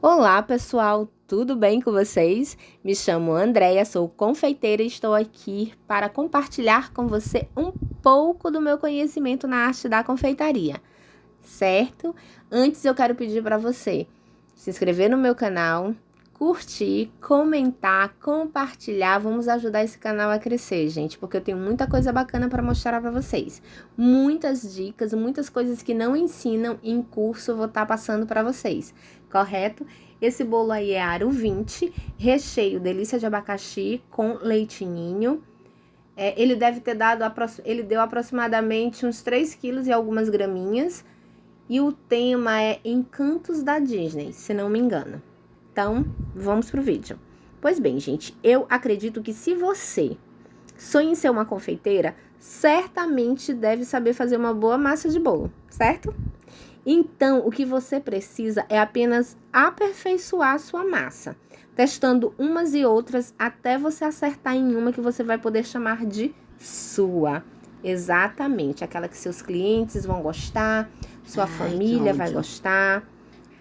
Olá, pessoal, tudo bem com vocês? Me chamo Andréia, sou confeiteira e estou aqui para compartilhar com você um pouco do meu conhecimento na arte da confeitaria, certo? Antes eu quero pedir para você se inscrever no meu canal, curtir, comentar, compartilhar. Vamos ajudar esse canal a crescer, gente, porque eu tenho muita coisa bacana para mostrar para vocês. Muitas dicas, muitas coisas que não ensinam em curso eu vou estar passando para vocês, correto? Esse bolo aí é aro 20, recheio delícia de abacaxi com leite ninho. Ele deve ter dado, ele deu aproximadamente uns 3 quilos e algumas graminhas. E o tema é Encantos da Disney, se não me engano. Então, vamos pro vídeo. Pois bem, gente, eu acredito que se você sonha em ser uma confeiteira, certamente deve saber fazer uma boa massa de bolo, certo? Então, o que você precisa é apenas aperfeiçoar a sua massa, testando umas e outras até você acertar em uma que você vai poder chamar de sua. Exatamente, aquela que seus clientes vão gostar, sua família vai gostar,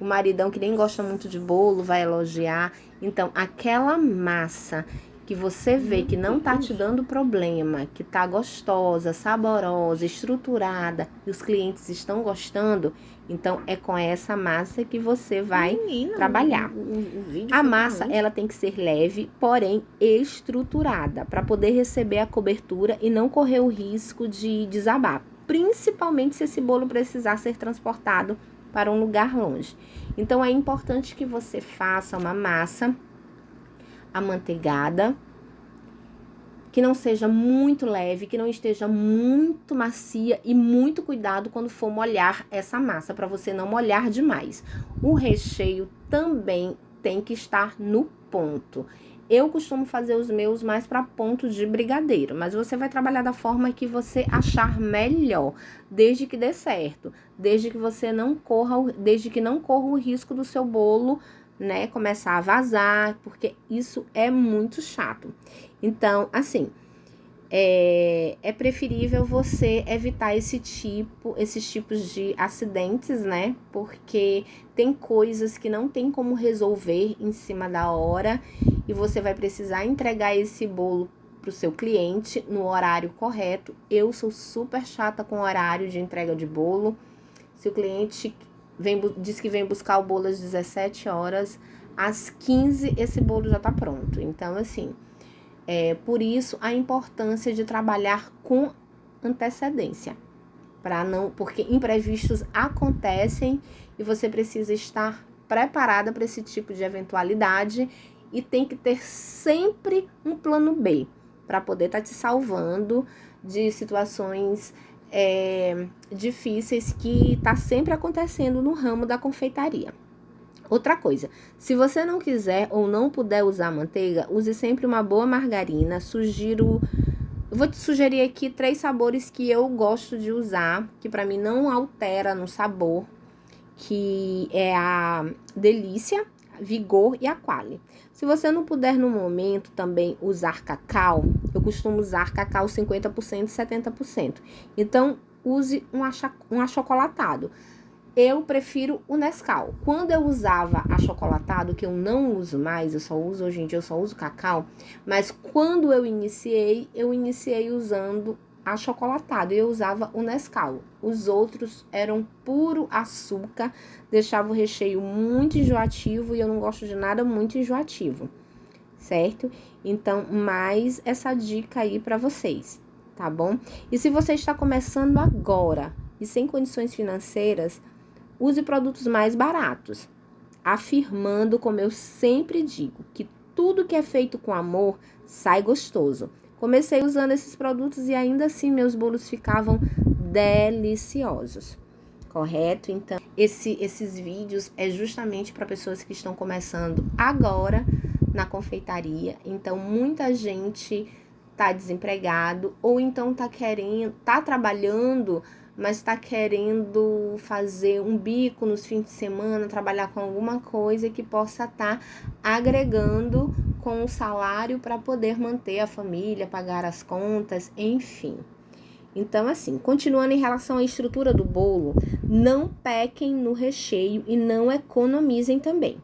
o maridão que nem gosta muito de bolo vai elogiar. Então, aquela massa que você vê que não tá te dando problema, que tá gostosa, saborosa, estruturada e os clientes estão gostando, então é com essa massa que você vai trabalhar. A massa, ela tem que ser leve, porém estruturada, para poder receber a cobertura e não correr o risco de desabar, principalmente se esse bolo precisar ser transportado para um lugar longe. Então é importante que você faça uma massa amanteigada, que não seja muito leve, que não esteja muito macia, e muito cuidado quando for molhar essa massa, para você não molhar demais. O recheio também tem que estar no ponto. Eu costumo fazer os meus mais para ponto de brigadeiro, mas você vai trabalhar da forma que você achar melhor, desde que dê certo, desde que não corra o risco do seu bolo, né, começar a vazar, porque isso é muito chato. Então, assim, é preferível você evitar esses tipos de acidentes, né? Porque tem coisas que não tem como resolver em cima da hora e você vai precisar entregar esse bolo pro seu cliente no horário correto. Eu sou super chata com o horário de entrega de bolo. Se o cliente diz que vem buscar o bolo às 17 horas, às 15 esse bolo já tá pronto. Então, assim, por isso a importância de trabalhar com antecedência, porque imprevistos acontecem e você precisa estar preparada para esse tipo de eventualidade e tem que ter sempre um plano B para poder estar te salvando de situações difíceis que tá sempre acontecendo no ramo da confeitaria. Outra coisa, se você não quiser ou não puder usar manteiga, use sempre uma boa margarina. Eu vou te sugerir aqui 3 sabores que eu gosto de usar, que para mim não altera no sabor, que é a Delícia, Vigor e a Qualy. Se você não puder no momento também usar cacau, eu costumo usar cacau 50% e 70%. Então, use um achocolatado. Eu prefiro o Nescau. Quando eu usava achocolatado, que eu não uso mais, hoje em dia eu só uso cacau, mas quando eu iniciei usando achocolatado e eu usava o Nescau. Os outros eram puro açúcar, deixava o recheio muito enjoativo e eu não gosto de nada muito enjoativo, certo? Então, mais essa dica aí para vocês, tá bom? E se você está começando agora e sem condições financeiras, use produtos mais baratos, afirmando, como eu sempre digo, que tudo que é feito com amor sai gostoso. Comecei usando esses produtos e ainda assim meus bolos ficavam deliciosos, correto? Então, esses vídeos é justamente para pessoas que estão começando agora na confeitaria. Então, muita gente tá desempregado ou então tá trabalhando, mas está querendo fazer um bico nos fins de semana, trabalhar com alguma coisa que possa estar agregando com o salário para poder manter a família, pagar as contas, enfim. Então, assim, continuando em relação à estrutura do bolo, não pequem no recheio e não economizem também.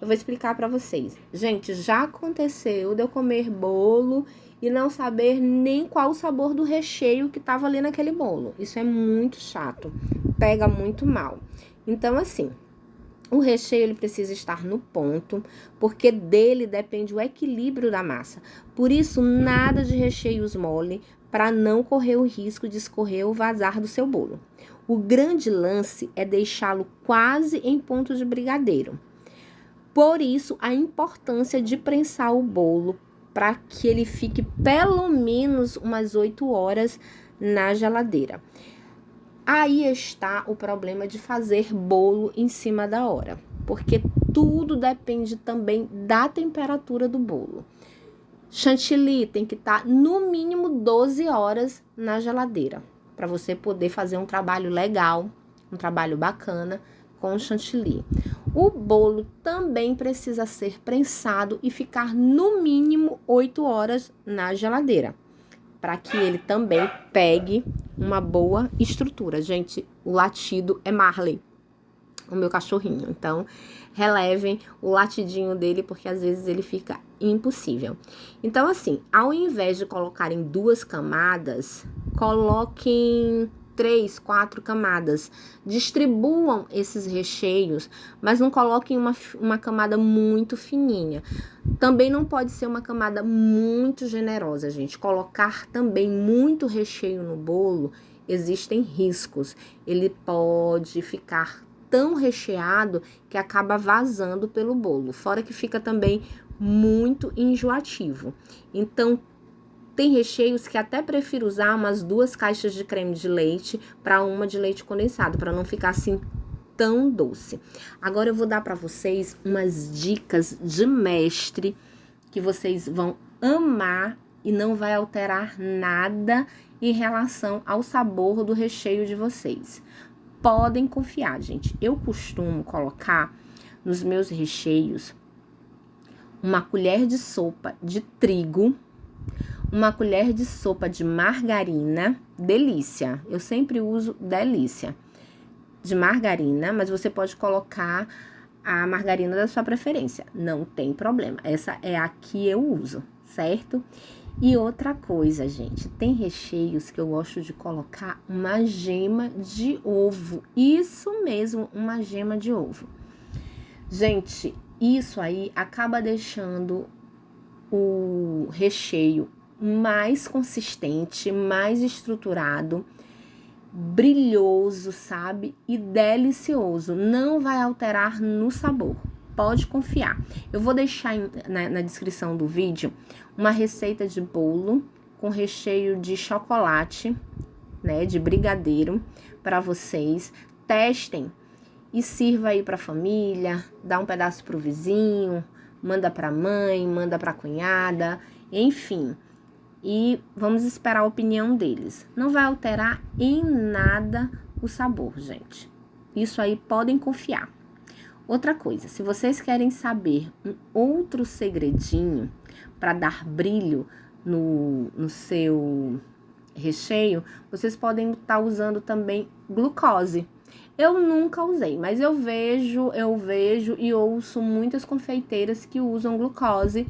Eu vou explicar para vocês. Gente, já aconteceu de eu comer bolo e não saber nem qual o sabor do recheio que tava ali naquele bolo. Isso é muito chato, pega muito mal. Então, assim, o recheio ele precisa estar no ponto, porque dele depende o equilíbrio da massa. Por isso, nada de recheios mole, para não correr o risco de escorrer ou vazar do seu bolo. O grande lance é deixá-lo quase em ponto de brigadeiro. Por isso, a importância de prensar o bolo para que ele fique pelo menos umas 8 horas na geladeira. Aí está o problema de fazer bolo em cima da hora, porque tudo depende também da temperatura do bolo. Chantilly tem que estar no mínimo 12 horas na geladeira, para você poder fazer um trabalho legal, um trabalho bacana com o chantilly. O bolo também precisa ser prensado e ficar no mínimo 8 horas na geladeira, para que ele também pegue uma boa estrutura. Gente, o latido é Marley, o meu cachorrinho. Então, relevem o latidinho dele, porque às vezes ele fica impossível. Então, assim, ao invés de colocarem 2 camadas, coloquem 3, 4 camadas. Distribuam esses recheios, mas não coloquem uma camada muito fininha. Também não pode ser uma camada muito generosa, gente. Colocar também muito recheio no bolo, existem riscos. Ele pode ficar tão recheado que acaba vazando pelo bolo. Fora que fica também muito enjoativo. Então, tem recheios que até prefiro usar umas 2 caixas de creme de leite para uma de leite condensado, para não ficar assim tão doce. Agora eu vou dar para vocês umas dicas de mestre que vocês vão amar e não vai alterar nada em relação ao sabor do recheio de vocês. Podem confiar, gente. Eu costumo colocar nos meus recheios uma colher de sopa de trigo, uma colher de sopa de margarina, delícia. Eu sempre uso delícia de margarina, mas você pode colocar a margarina da sua preferência, não tem problema. Essa é a que eu uso, certo? E outra coisa, gente, tem recheios que eu gosto de colocar uma gema de ovo. Isso mesmo, uma gema de ovo. Gente, isso aí acaba deixando o recheio mais consistente, mais estruturado, brilhoso, sabe? E delicioso. Não vai alterar no sabor. Pode confiar. Eu vou deixar na descrição do vídeo uma receita de bolo com recheio de chocolate, né? De brigadeiro para vocês. Testem e sirva aí para a família, dá um pedaço pro vizinho, manda para a mãe, manda para a cunhada, enfim. E vamos esperar a opinião deles. Não vai alterar em nada o sabor, gente. Isso aí podem confiar. Outra coisa, se vocês querem saber um outro segredinho para dar brilho no seu recheio, vocês podem estar usando também glucose. Eu nunca usei, mas eu vejo e ouço muitas confeiteiras que usam glucose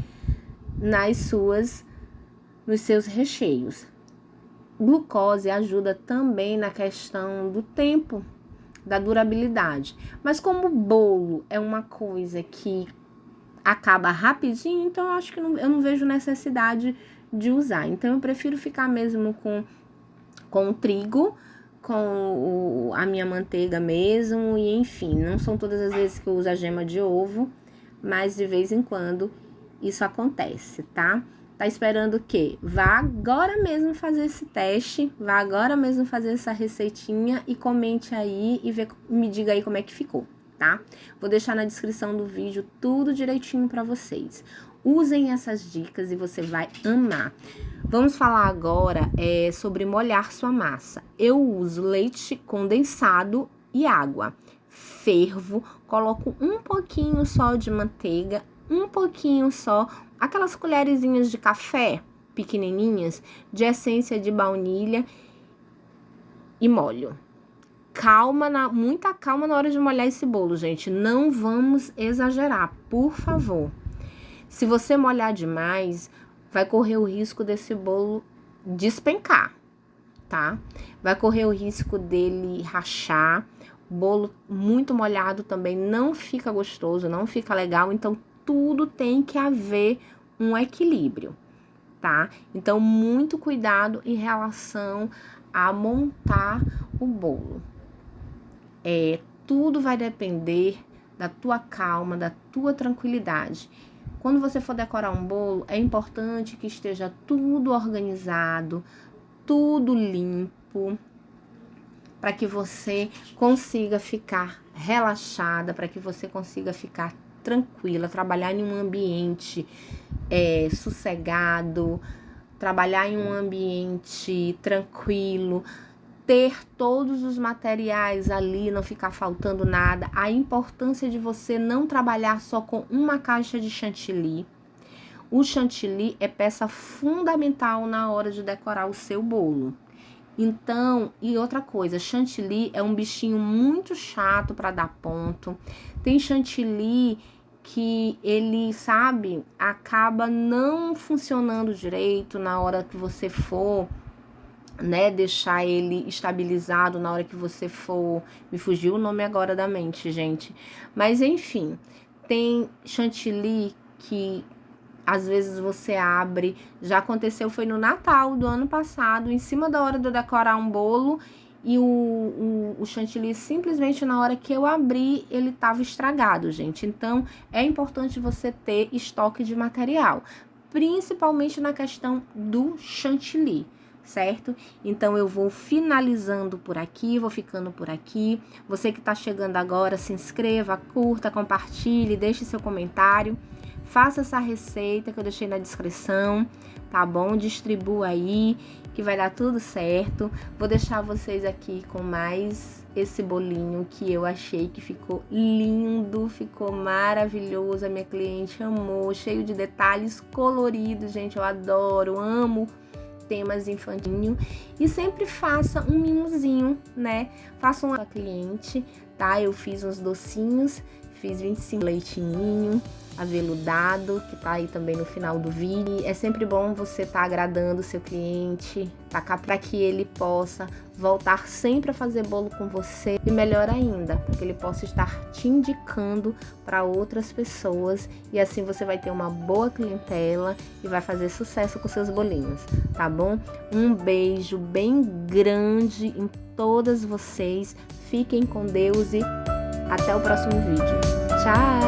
nos seus recheios. Glucose ajuda também na questão do tempo, da durabilidade. Mas como o bolo é uma coisa que acaba rapidinho, então eu acho que eu não vejo necessidade de usar. Então eu prefiro ficar mesmo com o trigo, com a minha manteiga mesmo, e enfim, não são todas as vezes que eu uso a gema de ovo, mas de vez em quando isso acontece, tá? Tá esperando o quê? Vá agora mesmo fazer esse teste, vá agora mesmo fazer essa receitinha e comente aí e me diga aí como é que ficou, tá? Vou deixar na descrição do vídeo tudo direitinho pra vocês. Usem essas dicas e você vai amar. Vamos falar agora sobre molhar sua massa. Eu uso leite condensado e água. Fervo, coloco um pouquinho só de manteiga, um pouquinho só, aquelas colherzinhas de café pequenininhas, de essência de baunilha e molho. muita calma na hora de molhar esse bolo, gente. Não vamos exagerar, por favor. Se você molhar demais, vai correr o risco desse bolo despencar, tá? Vai correr o risco dele rachar. Bolo muito molhado também não fica gostoso, não fica legal. Então, tudo tem que haver um equilíbrio, tá? Então, muito cuidado em relação a montar o bolo. Tudo vai depender da tua calma, da tua tranquilidade. Quando você for decorar um bolo, é importante que esteja tudo organizado, tudo limpo, para que você consiga ficar relaxada, para que você consiga ficar tranquila, trabalhar em um ambiente sossegado, trabalhar em um ambiente tranquilo, ter todos os materiais ali, não ficar faltando nada. A importância de você não trabalhar só com uma caixa de chantilly. O chantilly é peça fundamental na hora de decorar o seu bolo. Então, e outra coisa, chantilly é um bichinho muito chato para dar ponto. Tem chantilly que ele, sabe, acaba não funcionando direito na hora que você for, né, deixar ele estabilizado, na hora que você for, me fugiu o nome agora da mente, gente, mas enfim, tem chantilly que às vezes você abre, já aconteceu, foi no Natal do ano passado, em cima da hora de eu decorar um bolo, e o chantilly, simplesmente na hora que eu abri, ele estava estragado, gente. Então, é importante você ter estoque de material, principalmente na questão do chantilly, certo? Então, eu vou finalizando por aqui, vou ficando por aqui. Você que tá chegando agora, se inscreva, curta, compartilhe, deixe seu comentário. Faça essa receita que eu deixei na descrição, tá bom? Distribua aí, que vai dar tudo certo. Vou deixar vocês aqui com mais esse bolinho que eu achei que ficou lindo, ficou maravilhoso. A minha cliente amou, cheio de detalhes coloridos, gente. Eu adoro, amo temas infantil. E sempre faça um mimozinho, né? Faça uma cliente, tá? Eu fiz uns docinhos, fiz 25 leitinho aveludado, que tá aí também no final do vídeo. É sempre bom você tá agradando o seu cliente, tá cá para que ele possa voltar sempre a fazer bolo com você, e melhor ainda, para que ele possa estar te indicando para outras pessoas, e assim você vai ter uma boa clientela e vai fazer sucesso com seus bolinhos, tá bom? Um beijo bem grande em todas vocês, fiquem com Deus e até o próximo vídeo. Tchau!